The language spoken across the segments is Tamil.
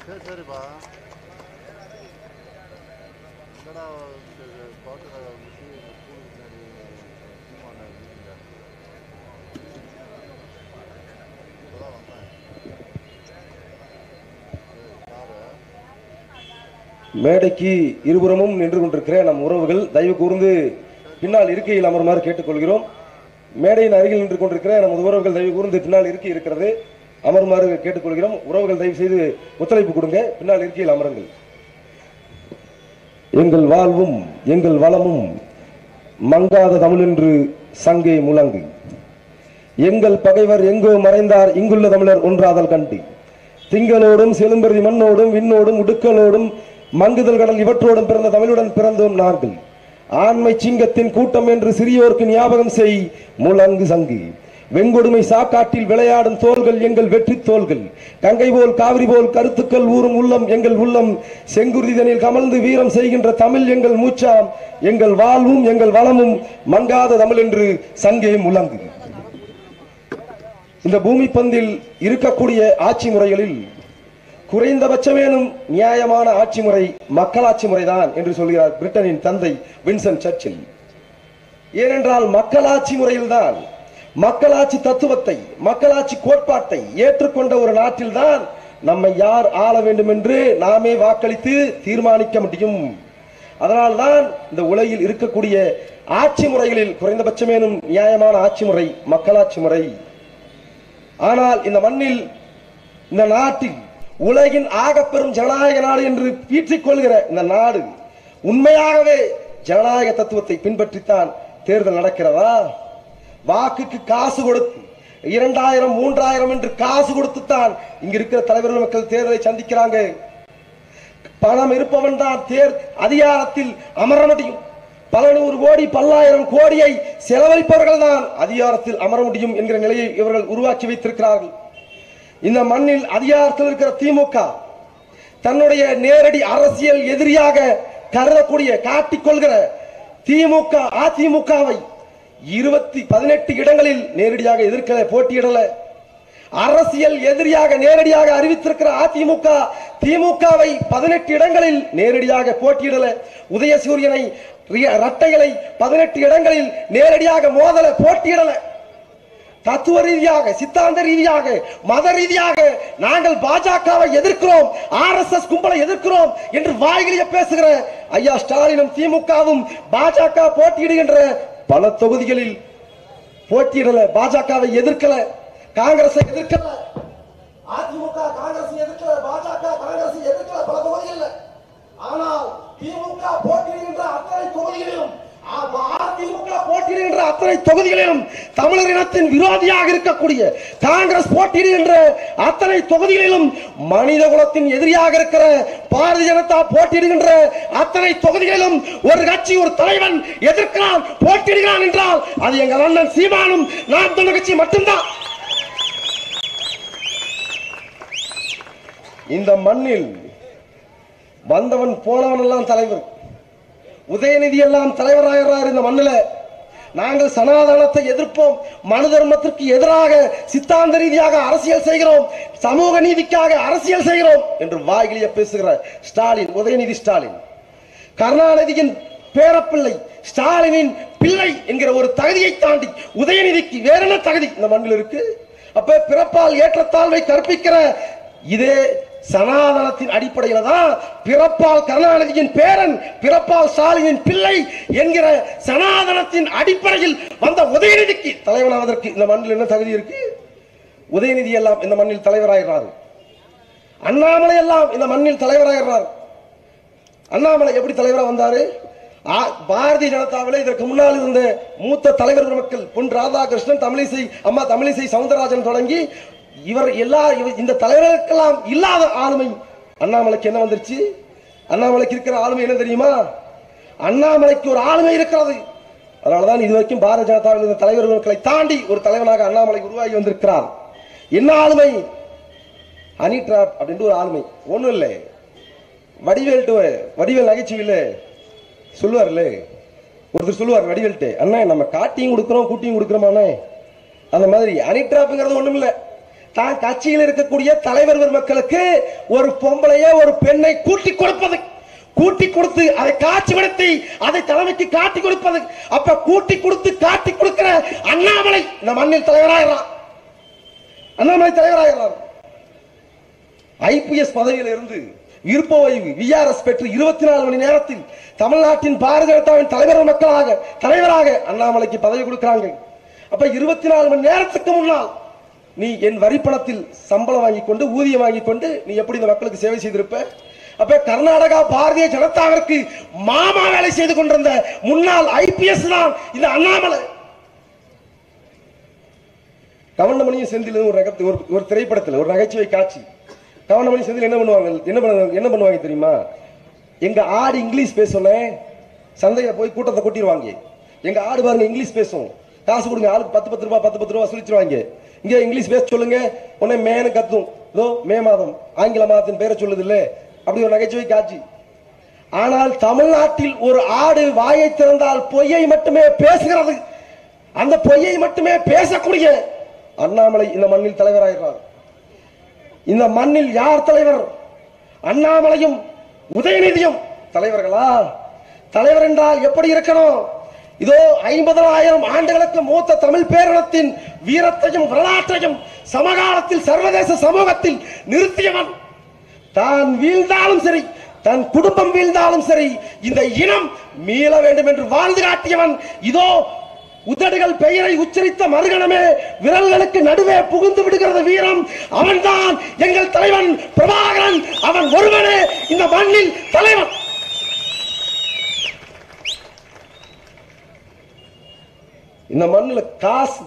சரி சரிப்பா. என்னடா தோட்டத்தில் வந்துச்சு இந்த ஸ்கூலுக்கு முன்னாடி சீமான மீட்டிங் இப்போதான் வந்தேன். யாரு மேடைக்கு இருபுறமும் நின்று கொண்டிருக்கிற நம் உறவுகள் தயவு கூர்ந்து பின்னால் இருக்கையில் அமருமாறு கேட்டுக்கொள்கிறோம். மேடையின் அருகில் நின்று கொண்டிருக்கிற நமது உறவுகள் தயவு கூர்ந்து பின்னால் இருக்கை இருக்கிறது, அமருமாறு கேட்டுக்கொள்கிறோம். உறவுகள் தயவு செய்து ஒத்துழைப்பு கொடுங்க, பின்னால் இருக்கையில் அமருங்கள். எங்கள் வாழ்வும் எங்கள் வளமும் மங்காத தமிழ் என்று சங்கே முழங்கு. எங்கள் பகைவர் எங்கோ மறைந்தார், இங்குள்ள தமிழர் ஒன்றாதல் கண்டு. திங்களோடும் செலும்பருதி மண்ணோடும் விண்ணோடும் உடுக்களோடும் மங்குதல் கடல் இவற்றோடும் பிறந்த தமிழுடன் பிறந்தோம் நாங்கள். ஆண்மை சிங்கத்தின் கூட்டம் என்று சிறியோருக்கு ஞாபகம் செய் முழங்கு சங்கு. வெங்கொடுமை சாக்காட்டில் விளையாடும் தோள்கள் எங்கள் வெற்றி தோள்கள். கங்கை போல் காவிரி போல் கருத்துக்கள் ஊறும் உள்ளம் எங்கள் உள்ளம். செங்குருதிதனில் கமழ்ந்து வீரம் செய்கின்ற தமிழ் எங்கள் மூச்சாம். எங்கள் வாழ்வும் எங்கள் வளமும் மங்காத தமிழ் என்று சங்கே முழங்கு. இந்த பூமி பந்தில் இருக்கக்கூடிய ஆட்சி முறைகளில் குறைந்தபட்சமேனும் நியாயமான ஆட்சி முறை மக்களாட்சி முறைதான் என்று சொல்கிறார் பிரிட்டனின் தந்தை வின்சன் சர்ச்சில். ஏனென்றால் மக்களாட்சி முறையில்தான், மக்களாட்சி தத்துவத்தை மக்களாட்சி கோட்பாட்டை ஏற்றுக்கொண்ட ஒரு நாட்டில்தான் நம்மை யார் ஆள வேண்டும் என்று நாமே வாக்களித்து தீர்மானிக்க முடியும். அதனால்தான் இந்த உலகில் இருக்கக்கூடிய ஆட்சி முறைகளில் குறைந்தபட்சமேனும் நியாயமான ஆட்சி முறை மக்களாட்சி முறை. ஆனால் இந்த மண்ணில், இந்த நாட்டில் உலகின் ஆகப்பெரும் ஜனநாயக நாடு என்று பீற்றிக் கொள்கிற இந்த நாடு உண்மையாகவே ஜனநாயக தத்துவத்தை பின்பற்றித்தான் தேர்தல் நடக்கிறதா? வாக்குக்கு காசு கொடுத்து 2000 3000 என்று காசு கொடுத்துத்தான் இங்க இருக்கிற தலைவர்கள் மக்கள் தேர்தலை சந்திக்கிறாங்க. பணம் இருப்பவன் தான் அதிகாரத்தில் அமர முடியும். பல நூறு கோடி பல்லாயிரம் கோடியை செலவழிப்பவர்கள் தான் அதிகாரத்தில் அமர முடியும் என்கிற நிலையை இவர்கள் உருவாக்கி வைத்திருக்கிறார்கள். இந்த மண்ணில் அதிகாரத்தில் இருக்கிற திமுக தன்னுடைய நேரடி அரசியல் எதிரியாக கருதக்கூடிய காட்டிக்கொள்கிற திமுக அதிமுகவை 18 இடங்களில் நேரடியாக எதிர்க்கல, போட்டியிடல. அரசியல் எதிரியாக நேரடியாக அறிவித்திருக்கிற அதிமுக திமுகவை 18 இடங்களில் நேரடியாக போட்டியிடல. உதயசூரியனை இரட்டைகளை 18 இடங்களில் நேரடியாக மோதல, போட்டியிடல. தத்துவ ரீதியாக, சித்தாந்த ரீதியாக, மத ரீதியாக நாங்கள் பாஜகவை எதிர்க்கிறோம், ஆர்எஸ்எஸ் கும்பலை எதிர்க்கிறோம் என்று வாய்களிலே பேசுகிற ஐயா ஸ்டாலினும் திமுகவும் பாஜக போட்டியிடுகின்ற பல தொகுதிகளில் போட்டியிடல, பாஜகவை எதிர்க்கல, காங்கிரஸை எதிர்க்கல. அதிமுக காங்கிரஸ் எதிர்க்கல, பாஜக காங்கிரஸ் எதிர்க்கல பல தொகுதிகளில். ஆனால் திமுக போட்டியிடுகின்ற அத்தனை தொகுதிகளிலும், அதிமுக போட்டியிடுகின்ற அத்தனை தொகுதிகளிலும் தமிழர் இனத்தின் விரோதியாக இருக்கக்கூடிய காங்கிரஸ் போட்டியிடுகின்ற அத்தனை தொகுதிகளிலும் மனித குலத்தின் எதிரியாக இருக்கிற பாரதிய ஜனதா போட்டியிடுகின்ற அத்தனை தொகுதிகளிலும் ஒரு கட்சி, ஒரு தலைவன் எதிர்க்கிறான், போட்டியிடுகிறான் என்றால் அது எங்கள் அண்ணன் சீமானும் நாம் தமிழர் கட்சி மட்டும்தான். இந்த மண்ணில் வந்தவன் போனவன் எல்லாம் தலைவர். உதயநிதி எல்லாம் தலைவராகிறார். இந்த மண்ணில் நாங்கள் சனாதனத்தை எதிர்ப்போம், மனு தர்மத்திற்கு எதிராக சித்தாந்த ரீதியாக அரசியல் செய்கிறோம், சமூக நீதிக்காக அரசியல் செய்கிறோம் என்று வாய்களிலே பேசுகிற ஸ்டாலின், உதயநிதி ஸ்டாலின், கருணாநிதியின் பேரப்பிள்ளை, ஸ்டாலினின் பிள்ளை என்கிற ஒரு தகுதியை தாண்டி உதயநிதிக்கு வேற என்ன தகுதி இந்த மண்ணில் இருக்கு? அப்ப பிறப்பால் ஏற்றத்தாழ்வை கற்பிக்கிற இதே சனாதனத்தின் அடிப்படையில் தான் பிறப்பால் கருணாநிதியின் பேரன், பிறப்பால் ஸ்டாலினின் பிள்ளை என்கிற சனாதனத்தின் அடிப்படையில் வந்த உதயநிதிக்கு தலைவனாவதற்கு இந்த மண்ணில் என்ன தகுதி இருக்கு? உதயநிதி எல்லாம் இந்த மண்ணில் தலைவராகிறார். அண்ணாமலை எல்லாம் இந்த மண்ணில் தலைவராகிறார். அண்ணாமலை எப்படி தலைவராக வந்தாரு? பாரதிய ஜனதாவில் இதற்கு முன்னால் இருந்த மூத்த தலைவர்கள் மக்கள் பொன் ராதாகிருஷ்ணன், தமிழிசை அம்மா தமிழிசை சவுந்தரராஜன் தொடங்கி இவர் இந்த தலைவர்களுக்கெல்லாம் இல்லாத ஆளுமை அண்ணாமலைக்கு என்ன வந்துருச்சு? அண்ணாமலைக்கு இருக்கிற ஆளுமை என்ன தெரியுமா? அண்ணாமலைக்கு ஒரு ஆளுமை இருக்கிறது. அதனாலதான் இதுவரைக்கும் பாரதிய ஜனதாவில் இருந்த தலைவர்களை தாண்டி ஒரு தலைவனாக அண்ணாமலை உருவாகி வந்திருக்கிறார். என்ன ஆளுமை? ஹனி டிராப் அப்படின்ற ஒரு ஆளுமை. ஒண்ணும் இல்லை, வடிவேல் நகைச்சுவையில் சொல்லுவார்ல, ஒருத்தர் சொல்லுவார் வடிவேல்ட்டு, அண்ணா நம்ம காட்டியும் கொடுக்குறோம் கூட்டியும் கொடுக்குறோமாண்ணே. அந்த மாதிரி ஹனி டிராப்ங்கிறது ஒண்ணும் இல்லை. தான் கட்சியில் இருக்கக்கூடிய தலைவர் மக்களுக்கு ஒரு பொம்பளைய ஒரு பெண்ணை கூட்டி கொடுப்பது, கூட்டி கொடுத்து அதை காட்சிப்படுத்தி அதை தலைமைக்கு காட்டி கொடுப்பது. அப்ப கூட்டி கொடுத்து காட்டி கொடுக்கிற அண்ணாமலை இந்த மண்ணில் தலைவராகிறார். அண்ணாமலை தலைவராகிறார். ஐபிஎஸ் பதவியில் இருந்து விருப்ப ஓய்வு விஆர்எஸ் பெற்று 24 மணி நேரத்தில் தமிழ்நாட்டின் பாரதிய ஜனதாவின் தலைவராக அண்ணாமலைக்கு பதவி கொடுக்கிறாங்க. அப்ப 24 மணி நேரத்துக்கு முன்னால் நீ என் வரிப்பணத்தில் சம்பளம் வாங்கி கொண்டு ஊதியம் வாங்கி கொண்டு நீ எப்படி இந்த மக்களுக்கு சேவை செய்திருப்ப? அப்ப கர்நாடகா பாரதிய ஜனதாவிற்கு மாமா வேலை செய்து கொண்டிருந்த முன்னாள் ஐபிஎஸ் தான் இந்த அண்ணாமலை. கவண்டமணியும் செந்திலும் ஒரு திரைப்படத்தில் ஒரு நகைச்சுவை காட்சி. கவண்டமணி செந்தில் என்ன பண்ணுவாங்க தெரியுமா? எங்க ஆடு இங்கிலீஷ் பேசணும், சந்தையில போய் கூட்டத்தை கூட்டிடுவாங்க. எங்க ஆடு பாருங்க இங்கிலீஷ் பேசும், காசு கொடுங்க, ஆளுக்கு 10 ரூபாய் வசூலிச்சிருவாங்க. இங்க இங்கிலீஷ் பேச சொல்லுங்க, உடனே மேனு கத்தும். இதோ மே மாதம் ஆங்கில மாதத்தின் பேரை சொல்லுது இல்ல, அப்படி ஒரு நகைச்சுவை காட்சி. ஆனால் தமிழ்நாட்டில் ஒரு ஆடு வாயை திறந்தால் பொய்யை மட்டுமே பேசுகிறது. அந்த பொய்யை மட்டுமே பேசக்கூடிய அண்ணாமலை இந்த மண்ணில் தலைவராகிறார். இந்த மண்ணில் யார் தலைவர்? அண்ணாமலையும் உதயநிதியும் தலைவர்களா? தலைவர் என்றால் எப்படி இருக்கணும்? இதோ 50,000 ஆண்டுகளுக்கு மூத்த தமிழ் பேரினத்தின் வீரத்தையும் வரலாற்றையும் சமகாலத்தில் சர்வதேச சமூகத்தில் நிறுத்தியவன். தான் வீழ்ந்தாலும் சரி, தன் குடும்பம் வீழ்ந்தாலும் சரி, இந்த இனம் மீள வேண்டும் என்று வாழ்ந்து காட்டியவன். இதோ உதடுகள் பெயரை உச்சரித்த மறுகணமே விரல்களுக்கு நடுவே புகுந்து விடுகிறது வீரம். அவன்தான் எங்கள் தலைவன் பிரபாகரன். அவன் ஒருவனே இந்த மண்ணில் தலைவன். இந்த மண்ணில் காசு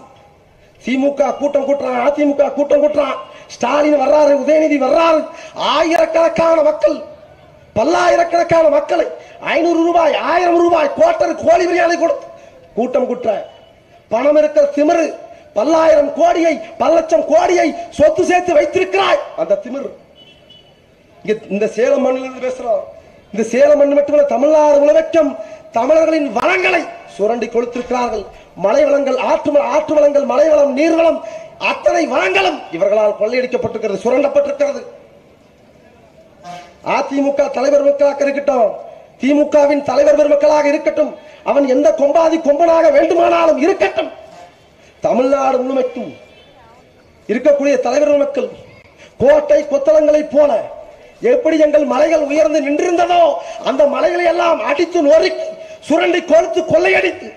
திமுக கூட்டம் கூட்டுறான், அதிமுக கூட்டம் கூட்டுறான், ஸ்டாலின் வர்றாரு, உதயநிதி வர்றாரு, ஆயிரக்கணக்கான மக்கள், பல்லாயிரக்கணக்கான மக்களை 500 ரூபாய் 1000 ரூபாய் கோட்டர் கோழி பிரியாணி கொடுத்து கூட்டம் கூட்டுற பணம் இருக்கிற திமிரு. 10,000 கோடியை 10 லட்சம் கோடியை சொத்து சேர்த்து வைத்திருக்கிறாய். அந்த திமிரு இந்த சேலம் மண்ணிலிருந்து பேசுறோம். இந்த சேலம் மண் மட்டுமல்ல, தமிழ்நாடு முழுவதும் தமிழர்களின் வளங்களை சுரண்டி கொடுத்திருக்கிறார்கள். மலை வளங்கள், ஆற்று வளங்கள், மலை வளம், நீர்வளம், அத்தனை வளங்களும் இவர்களால் கொள்ளையடிக்கப்பட்டிருக்கிறது, சுரண்டப்பட்டிருக்கிறது. அதிமுக தலைவர் மக்களாக இருக்கட்டும், திமுகவின் தலைவர் பெருமக்களாக இருக்கட்டும், அவன் எந்த கொம்பாதி கொம்பனாக வேண்டுமானாலும் இருக்கட்டும், தமிழ்நாடு முழுமைக்கும் இருக்கக்கூடிய தலைவர் மக்கள் கோட்டை கொத்தளங்களை போல எப்படி எங்கள் மலைகள் உயர்ந்து நின்றிருந்ததோ அந்த மலைகளை எல்லாம் அடித்து நொறுக்கி சுரண்டி கொடுத்து கொள்ளையடித்து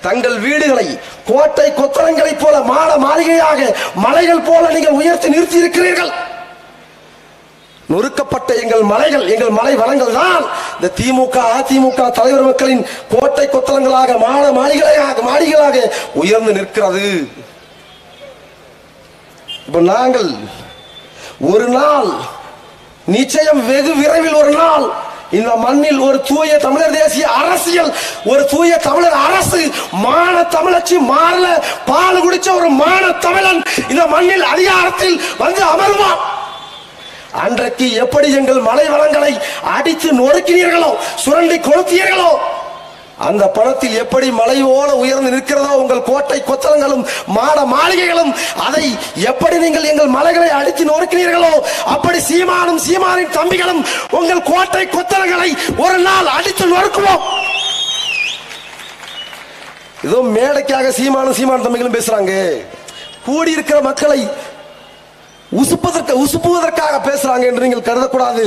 தங்கள் வீடுகளை கோட்டை கொத்தளங்களை போல மாட மாளிகையாக மலைகள் போல நீங்கள் உயர்த்தி நிறுத்தி இருக்கிறீர்கள். நொறுக்கப்பட்ட எங்கள் மலைகள், எங்கள் மலை வளங்கள் தான் இந்த திமுக அதிமுக தலைவர் மக்களின் கோட்டை கொத்தளங்களாக மாட மாளிகைகளாக உயர்ந்து நிற்கிறது. இப்ப நாங்கள் ஒரு நாள் நிச்சயம் வெகு விரைவில் ஒரு நாள் இந்த மண்ணில் ஒரு தூய தமிழர் தேசிய அரசியல், ஒரு தூய தமிழர் அரசு, மான தமிழச்சி மாறல பால் குடிச்ச ஒரு மான தமிழன் இந்த மண்ணில் அதிகாரத்தில் வந்து அமர்வான். அன்றைக்கு எப்படி எங்கள் மலை வளங்களை அடித்து நொறுக்கினீர்களோ, சுரண்டி கொளுத்தியீர்களோ, அந்த பணத்தில் எப்படி மலை போல உயர்ந்து நிற்கிறதோ உங்கள் கோட்டை கொத்தளங்களும் மாட மாளிகைகளும், அதை எப்படி நீங்கள் எங்கள் மலைகளை அடித்து நொறுக்கினீர்களோ அப்படி சீமானின் தம்பிகளும் உங்கள் கோட்டை கொத்தளங்களை ஒரு நாள் அடித்து நொறுக்குவோம். ஏதோ மேடைக்காக சீமான் தம்பிகளும் பேசுறாங்க. கூடியிருக்கிற மக்களை உசுப்புவதற்காக பேசுறாங்க என்று நீங்கள் கருதக்கூடாது.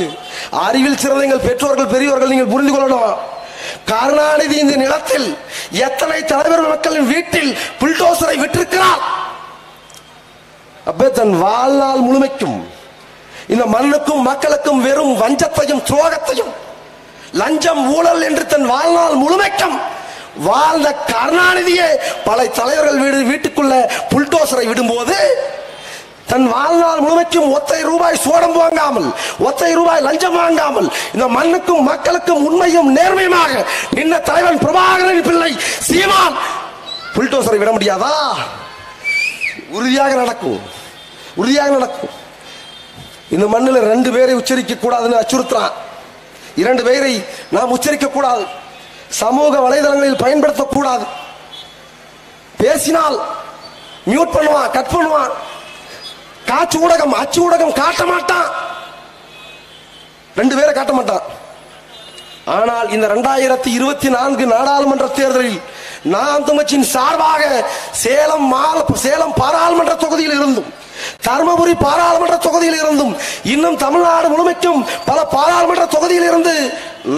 அறிவில் சிறந்த எங்கள் பெற்றோர்கள் பெரியவர்கள் நீங்கள் புரிந்து கொள்ளணும். கருணாநிதி இந்த நிலத்தில் எத்தனை தலைவர் மக்களின் வீட்டில் புல்டோசரை விட்டிருக்கிறார். அப்ப தன் வாழ்நாள் முழுமைக்கும் இந்த மண்ணுக்கும் மக்களுக்கும் வெறும் வஞ்சத்தையும் துரோகத்தையும் லஞ்சம் ஊழல் என்று தன் வாழ்நாள் முழுமைக்கும் வாழ்ந்த கருணாநிதியே பல தலைவர்கள் வீட்டுக்குள்ள புல்டோசரை விடும்போது தன் வாழ்நாள் முழுமைக்கும் ஒத்தை ரூபாய் சோடம் வாங்காமல், ஒத்தை ரூபாய் லஞ்சம் வாங்காமல் இந்த மண்ணுக்கும் மக்களுக்கும் உண்மையும் நேர்மையுமாக நின்ன தலைவன் பிரபாகரன் பிள்ளை சீமான் புல்டோசரை விட முடியாதா? உறுதியாக நடக்கும், உறுதியாக நடக்கும். இந்த மண்ணில் 2 பேரை உச்சரிக்க கூடாதுன்னு அச்சுறுத்துறான். 2 பேரை நாம் உச்சரிக்க கூடாது, சமூக வலைதளங்களில் பயன்படுத்தக்கூடாது. பேசினால் மியூட் பண்ணுவான், கட் பண்ணுவான். காட்சி ஊடகம் அச்சு ஊடகம் காட்ட மாட்டான், 2 பேரை காட்ட மாட்டான். ஆனால் இந்த 2024 நாடாளுமன்ற தேர்தலில் நாம் தமிழ்ச்சியின் சார்பாக சேலம் பாராளுமன்ற தொகுதியில் இருந்தும் தர்மபுரி பாராளுமன்ற தொகுதியில் இருந்தும் இன்னும் தமிழ்நாடு முழுமைக்கும் பல பாராளுமன்ற தொகுதியில் இருந்து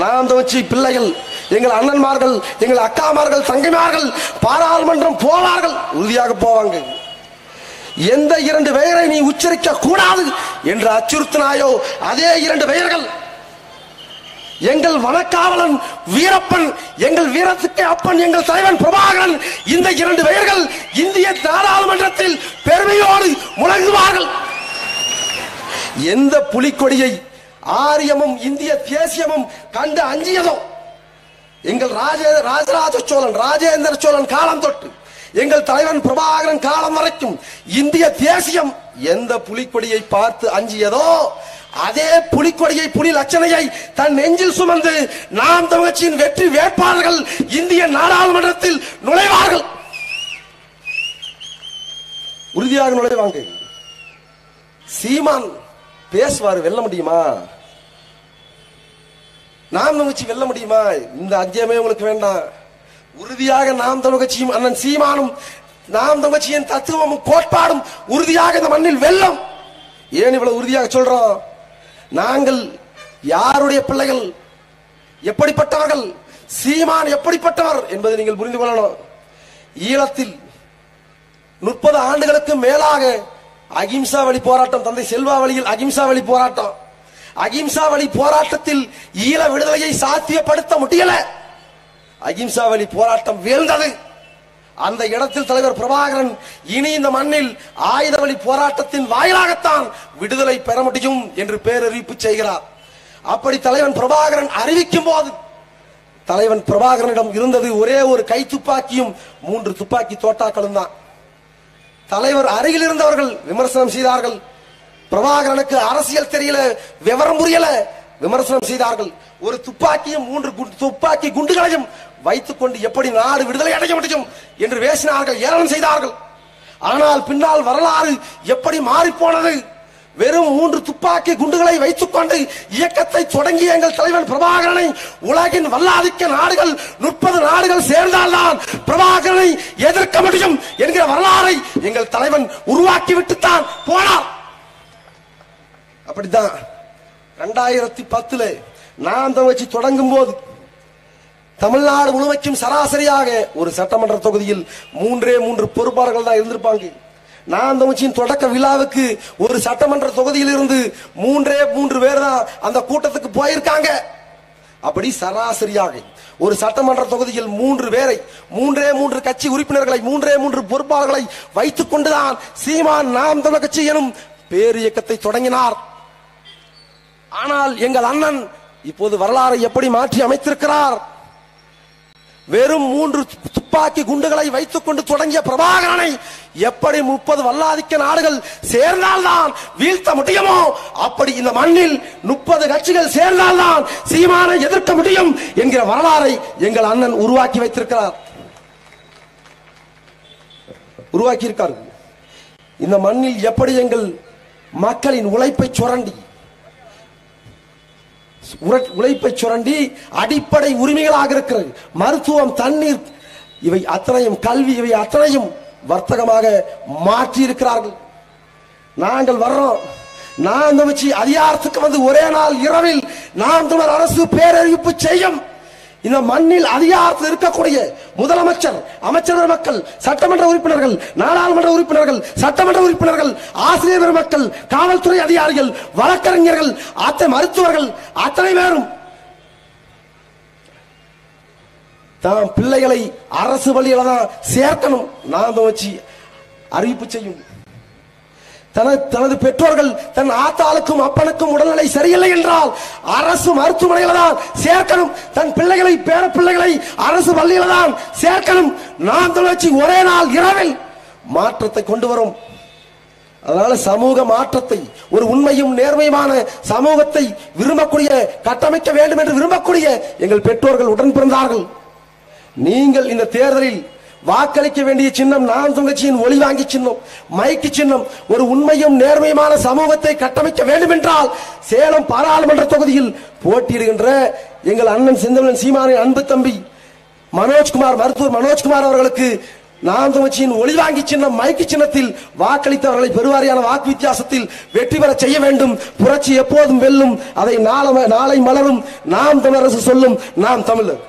நாம் தமிழ்ச்சி பிள்ளைகள், எங்கள் அண்ணன்மார்கள், எங்கள் அக்காமார்கள், தங்கைமார்கள் பாராளுமன்றம் போவார்கள், உறுதியாக போவாங்க. எந்த 2 பெயரை நீ உச்சரிக்க கூடாது என்று அச்சுறுத்தினாயோ அதே 2 பெயர்கள் எங்கள் வனக்காவலன் வீரப்பன், எங்கள் வீரத்துக்கு அப்பன், எங்கள் தலைவன் பிரபாகரன், இந்த 2 பெயர்கள் இந்திய நாடாளுமன்றத்தில் பெருமையோடு முழங்குவார்கள். எந்த புலிக்கொடியை ஆரியமும் இந்திய தேசியமும் கண்டு அஞ்சியதோ, எங்கள் ராஜராஜ சோழன், ராஜேந்திர சோழன் காலம் தொட்டு எங்கள் தலைவன் பிரபாகரன் காலம் வரைக்கும் இந்திய தேசியம் எந்த புலிக்கொடியை பார்த்து அஞ்சியதோ அதே புலிக்கொடியை, புலி லட்சணையை தன் நெஞ்சில் சுமந்து நாம் தமிழ்ச்சியின் வெற்றி வேட்பாளர்கள் இந்திய நாடாளுமன்றத்தில் நுழைவார்கள், உறுதியாக நுழைவாங்க. சீமான் பேசுவார், வெல்ல முடியுமா? நாம் தமிழ்ச்சி வெல்ல முடியுமா? இந்த அஞ்சமே உங்களுக்கு வேண்டாம். உறுதியாக நாம் தமிழ்ச்சியும் அண்ணன் சீமானும் நாம் தமிழ்ச்சியின் தத்துவமும் கோட்பாடும் உறுதியாக இந்த மண்ணில் வெல்லும். ஏன் இவ்வளவு உறுதியாக சொல்றோம்? நாங்கள் யாருடைய பிள்ளைகள், எப்படிப்பட்டவர்கள், சீமான் எப்படிப்பட்டவர் என்பதை நீங்கள் புரிந்து கொள்ளணும். ஈழத்தில் 30 ஆண்டுகளுக்கு மேலாக அகிம்சா வழி போராட்டம், தந்தை செல்வா வழியில் அகிம்சா வழி போராட்டம், அகிம்சா வழி போராட்டத்தில் ஈழ விடுதலையை சாத்தியப்படுத்த முடியல. அகிம்சா வழி போராட்டம் வீழ்ந்தது. அந்த இடத்தில் தலைவர் பிரபாகரன் இனி இந்த மண்ணில் ஆயுத வழி போராட்டத்தின் வாயிலாகத்தான் விடுதலை பெற முடியும் என்று பேரறிவிப்பு செய்கிறார். அப்படி தலைவன் பிரபாகரன் அறிவிக்கும் போது தலைவன் பிரபாகரனிடம் இருந்தது ஒரே ஒரு கை துப்பாக்கியும் 3 துப்பாக்கி தோட்டாக்களும் தான். தலைவர் அருகில் இருந்தவர்கள் விமர்சனம் செய்தார்கள். பிரபாகரனுக்கு அரசியல் தெரியல, விவரம் புரியல, விமர்சனம் செய்தார்கள். ஒரு துப்பாக்கியும் 3 துப்பாக்கி குண்டுகளையும் வைத்துக் கொண்டு எப்படி நாடு விடுதலை அடைய முடியும் என்று பேசினார்கள், ஏளனம் செய்தார்கள். ஆனால் பின்னால் வரலாறு எப்படி மாறி போனது? வெறும் 3 துப்பாக்கி குண்டுகளை வைத்துக் கொண்டு இயக்கத்தை தொடங்கிய எங்கள் தலைவன் பிரபாகரனை உலகின் வல்லாதிக்க நாடுகள் 30 நாடுகள் சேர்ந்தால்தான் பிரபாகரனை எதிர்க்க முடியும் என்கிற வரலாறை எங்கள் தலைவன் உருவாக்கிவிட்டுத்தான் போனார். அப்படித்தான் 2010 நாம் தமிழ்ச்சி தொடங்கும் போது தமிழ்நாடு முழுமைக்கும் சராசரியாக ஒரு சட்டமன்ற தொகுதியில் 3 பொறுப்பாளர்கள் தான் இருந்திருப்பாங்க. நாம் தமிழ்ச்சியின் தொடக்க விழாவுக்கு ஒரு சட்டமன்ற தொகுதியில் இருந்து 3 பேர் தான் அந்த கூட்டத்துக்கு போயிருக்காங்க. அப்படி சராசரியாக ஒரு சட்டமன்ற தொகுதியில் 3 பேரை, 3 கட்சி உறுப்பினர்களை, 3 பொறுப்பாளர்களை வைத்துக் கொண்டுதான் சீமான் நாம் தமிழ் கட்சி எனும் பேர் இயக்கத்தை தொடங்கினார். ஆனால் எங்கள் அண்ணன் இப்போது வரலாறை எப்படி மாற்றி அமைத்திருக்கிறார்? வெறும் 3 துப்பாக்கி குண்டுகளை வைத்துக் கொண்டு தொடங்கிய பிரபாகரனை எப்படி 30 வல்லாதிக்க நாடுகள் சேர்ந்தால்தான் வீழ்த்த முடியுமோ அப்படி இந்த மண்ணில் 30 கட்சிகள் சேர்ந்தால்தான் சீமானை எதிர்க்க முடியும் என்கிற வரலாறை எங்கள் அண்ணன் உருவாக்கி வைத்திருக்கிறார், உருவாக்கி இருக்கார். இந்த மண்ணில் எப்படி எங்கள் மக்களின் உழைப்பை சுரண்டி அடிப்படை உரிமைகளாக இருக்கிறது மருத்துவம், தண்ணீர், இவை அத்தனையும், கல்வி, இவை அத்தனையும் வர்த்தகமாக மாற்றி இருக்கிறார்கள். நாங்கள் வர்றோம், நாம் தமிழ்ச்சி அதிகாரத்துக்கு வந்து ஒரே நாள் இரவில் நாம் தமிழர் அரசு பேரறிவிப்பு செய்யும். இந்த மண்ணில் அதிகாரத்தில் இருக்கக்கூடிய முதலமைச்சர், அமைச்சர் பெருமக்கள், சட்டமன்ற உறுப்பினர்கள், நாடாளுமன்ற உறுப்பினர்கள், சட்டமன்ற உறுப்பினர்கள், ஆசிரியர் பெருமக்கள், காவல்துறை அதிகாரிகள், வழக்கறிஞர்கள், மருத்துவர்கள் அத்தனை பேரும் தாம் பிள்ளைகளை அரசு பள்ளியில தான் சேர்க்கணும். நாம் தமிழ்ச்சி அறிவிப்பு செய்யும். தனது பெற்றோர்கள் தன் ஆத்தாளுக்கும் அப்பனுக்கும் உடல்நிலை சரியில்லை என்றால் அரசு மருத்துவமனையில தான் சேர்க்கணும். தன் பிள்ளைகளை, பேர பிள்ளைகளை அரசு பள்ளியில தான் சேர்க்கணும். நாம் தமிழ்ச்சி ஒரே நாள் இரவில் மாற்றத்தை கொண்டு வரும். அதனால சமூக மாற்றத்தை, ஒரு உண்மையும் நேர்மையுமான சமூகத்தை விரும்பக்கூடிய, கட்டமைக்க வேண்டும் என்று விரும்பக்கூடிய எங்கள் பெற்றோர்கள் உடன் பிறந்தார்கள். நீங்கள் இந்த தேர்தலில் வாக்களிக்க வேண்டிய சின்னம் நாம் தமிழர் கட்சியின் ஒளி வாங்கி சின்னம், மைக்கு சின்னம். ஒரு உண்மையும் நேர்மையுமான சமூகத்தை கட்டமைக்க வேண்டும் என்றால் சேலம் பாராளுமன்ற தொகுதியில் போட்டியிடுகின்ற எங்கள் அண்ணன் செந்தமிழன் சீமானின் அன்பு தம்பி மனோஜ்குமார், மருத்துவர் மனோஜ்குமார் அவர்களுக்கு நாம் தமிழ்ச்சியின் ஒளி வாங்கி சின்னம் மைக்கு சின்னத்தில் வாக்களித்தவர்களை பெருவாரியான வாக்கு வித்தியாசத்தில் வெற்றி பெற செய்ய வேண்டும். புரட்சி எப்போதும் வெல்லும், அதை நாளை மலரும். நாம் தமிழரசு சொல்லும், நாம் தமிழர்.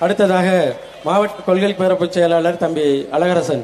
அடுத்ததாக மாவட்ட கொள்கை பரப்பு செயலாளர் தம்பி அழகரசன்.